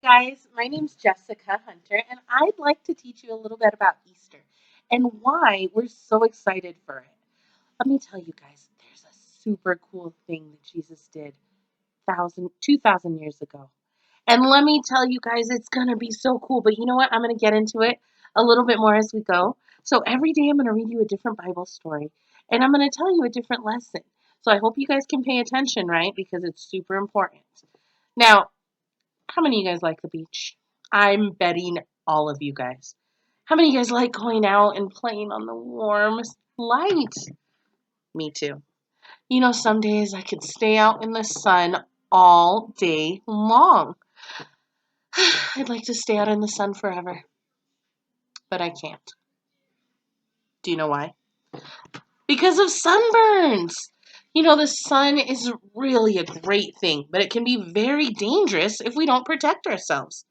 Guys, my name's Jessica Hunter, and I'd like to teach you a little bit about Easter and why we're so excited for it. Let me tell you guys, there's a super cool thing that Jesus did 2,000 years ago. And let me tell you guys, it's going to be so cool. But you know what? I'm going to get into it a little bit more as we go. So every day I'm going to read you a different Bible story, and I'm going to tell you a different lesson. So I hope you guys can pay attention, right? Because it's super important. Now, how many of you guys like the beach? I'm betting all of you guys. How many of you guys like going out and playing on the warm light? Me too. You know, some days I could stay out in the sun all day long. I'd like to stay out in the sun forever, but I can't. Do you know why? Because of sunburns. You know, the sun is really a great thing, but it can be very dangerous if we don't protect ourselves.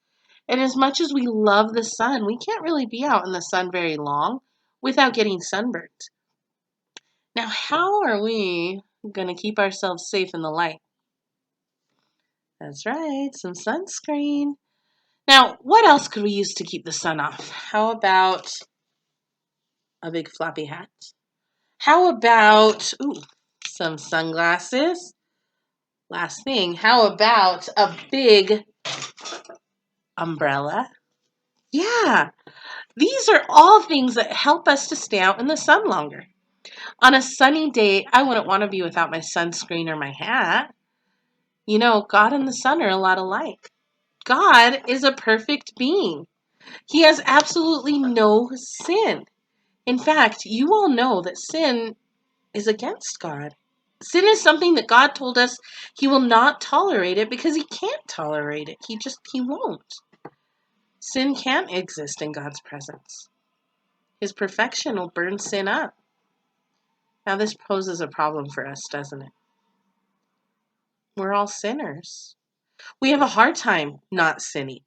And as much as we love the sun, we can't really be out in the sun very long without getting sunburned. Now, how are we going to keep ourselves safe in the light? That's right, some sunscreen. Now, what else could we use to keep the sun off? How about a big floppy hat? How about, some sunglasses? Last thing, how about a big umbrella? Yeah, these are all things that help us to stay out in the sun longer. On a sunny day, I wouldn't want to be without my sunscreen or my hat. You know, God and the sun are a lot alike. God is a perfect being. He has absolutely no sin. In fact, you all know that sin is against God. Sin is something that God told us he will not tolerate it because he can't tolerate it. He won't. Sin can't exist in God's presence. His perfection will burn sin up. Now this poses a problem for us, doesn't it? We're all sinners. We have a hard time not sinning.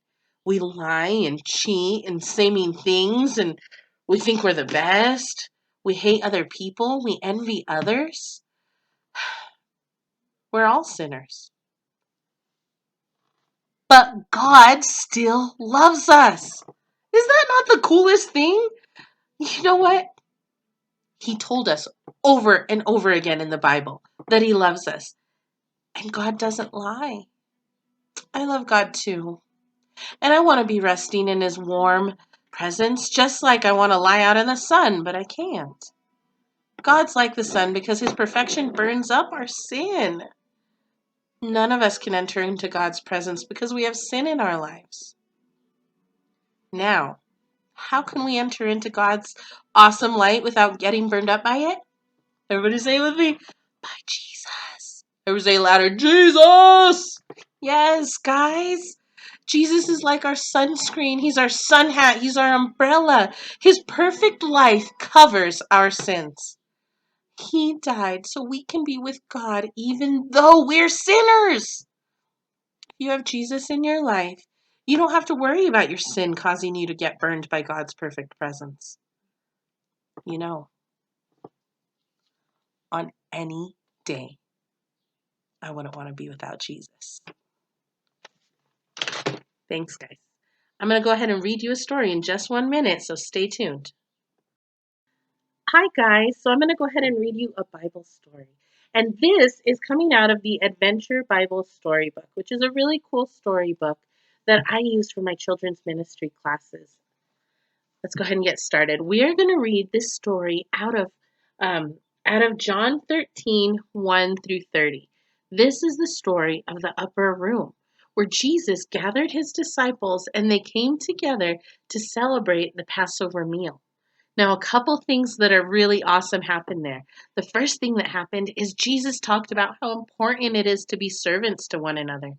We lie and cheat and say mean things, and we think we're the best. We hate other people. We envy others. We're all sinners. But God still loves us. Is that not the coolest thing? You know what? He told us over and over again in the Bible that he loves us. And God doesn't lie. I love God too. And I want to be resting in his warm presence, just like I want to lie out in the sun, but I can't. God's like the sun because his perfection burns up our sin. None of us can enter into God's presence because we have sin in our lives. Now, how can we enter into God's awesome light without getting burned up by it? Everybody say it with me. By Jesus. Everybody say louder, Jesus! Yes, guys. Jesus is like our sunscreen. He's our sun hat. He's our umbrella. His perfect life covers our sins. He died so we can be with God even though we're sinners. If you have Jesus in your life, you don't have to worry about your sin causing you to get burned by God's perfect presence. You know, on any day, I wouldn't want to be without Jesus. Thanks, guys. I'm going to go ahead and read you a story in just 1 minute, so stay tuned. Hi, guys. So I'm going to go ahead and read you a Bible story. And this is coming out of the Adventure Bible Storybook, which is a really cool storybook that I use for my children's ministry classes. Let's go ahead and get started. We are going to read this story out of John 13, 1 through 30. This is the story of the upper room, where Jesus gathered his disciples and they came together to celebrate the Passover meal. Now, a couple things that are really awesome happened there. The first thing that happened is Jesus talked about how important it is to be servants to one another.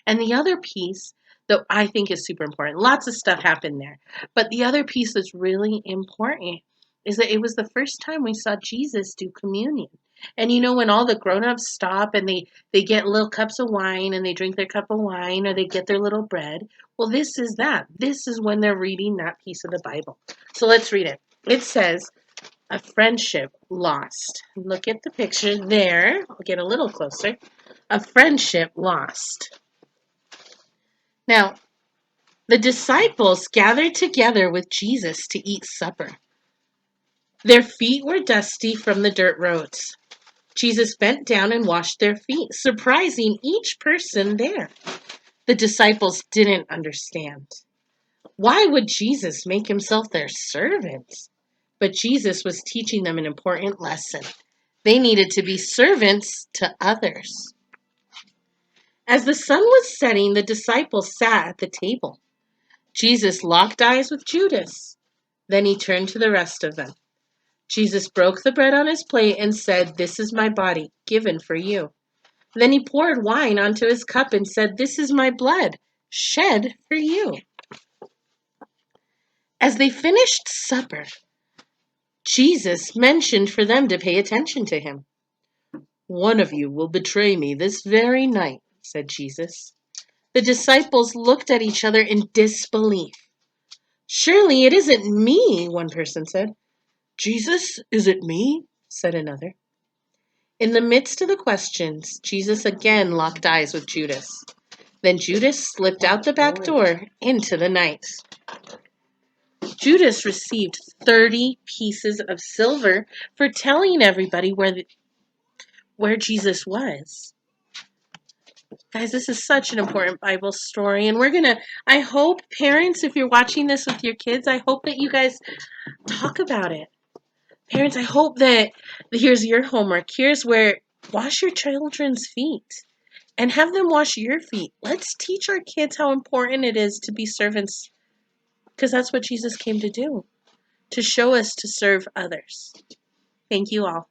And the other piece that I think is super important, lots of stuff happened there, but the other piece that's really important is that it was the first time we saw Jesus do communion. And you know, when all the grown-ups stop and they get little cups of wine and they drink their cup of wine or they get their little bread, well, this is that. This is when they're reading that piece of the Bible. So let's read it. It says, a friendship lost. Look at the picture there. I'll get a little closer. A friendship lost. Now, The disciples gathered together with Jesus to eat supper. Their feet were dusty from the dirt roads. Jesus bent down and washed their feet, surprising each person there. The disciples didn't understand. Why would Jesus make himself their servant? But Jesus was teaching them an important lesson. They needed to be servants to others. As the sun was setting, the disciples sat at the table. Jesus locked eyes with Judas. Then he turned to the rest of them. Jesus broke the bread on his plate and said, "This is my body, given for you." Then he poured wine onto his cup and said, "This is my blood, shed for you." As they finished supper, Jesus mentioned for them to pay attention to him. "One of you will betray me this very night," said Jesus. The disciples looked at each other in disbelief. "Surely it isn't me," one person said. "Jesus, is it me?" said another. In the midst of the questions, Jesus again locked eyes with Judas. Then Judas slipped out the back door into the night. Judas received 30 pieces of silver for telling everybody where Jesus was. Guys, this is such an important Bible story, and I hope, parents, if you're watching this with your kids, I hope that you guys talk about it. Parents, I hope that here's your homework. Here's where wash your children's feet and have them wash your feet. Let's teach our kids how important it is to be servants, because that's what Jesus came to do, to show us to serve others. Thank you all.